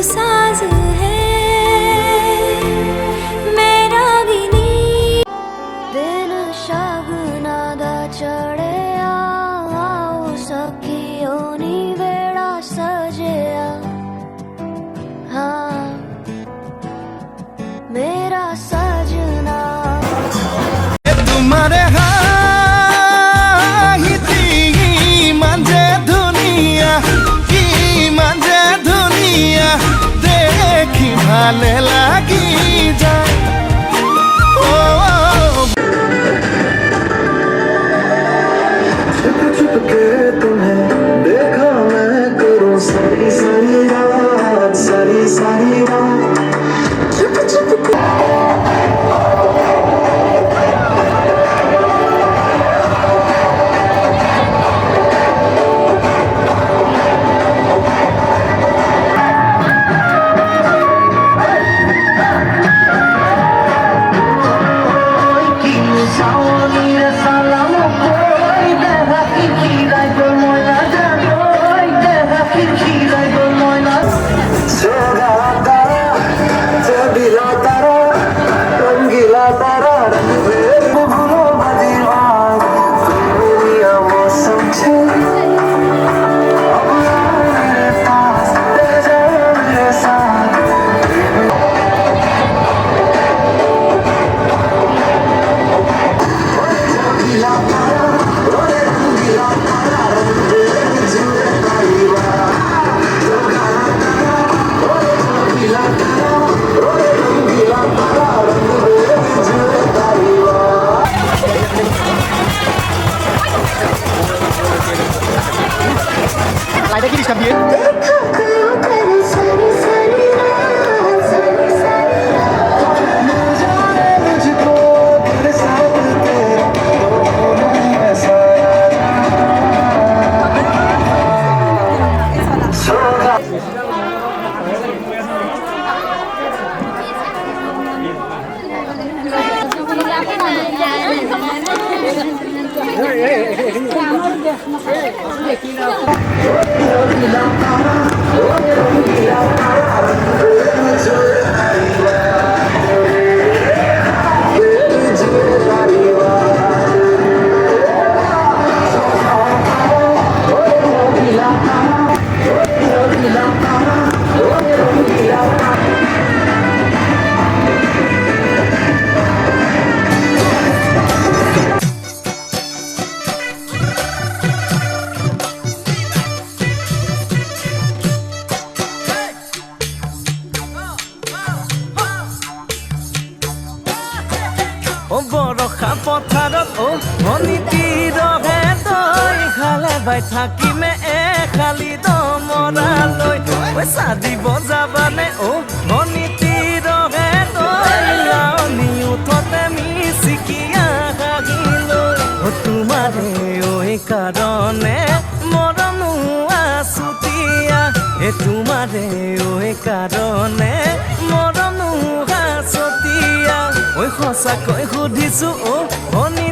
साज है मेरा गिनी दिन शगना दा चढ़े आओ सखियों नी वेड़ा सजया हाँ मेरा सजना तुम्हारे ভালে লাগি যায় छुप छुप के तुम्हें देखा मैं करूं सारी सारी रात सारी सारी रात छुप छुप के Ada que también. বৰষা পথাৰত ভনীতি ৰহে তই খালে বাই থাকিমে খালি দমৰালৈ পইচা দিব যাবানে ভনীতি ৰহে তই লাউনি উঠতে মিচিকিয়া হাগিলৈ তোমাৰে কাৰণে মৰমো আছুতীয়া তোমাৰে কাৰণে মৰমো আছুতীয়া ঐ সঁচাকৈ সুধিছো ভনী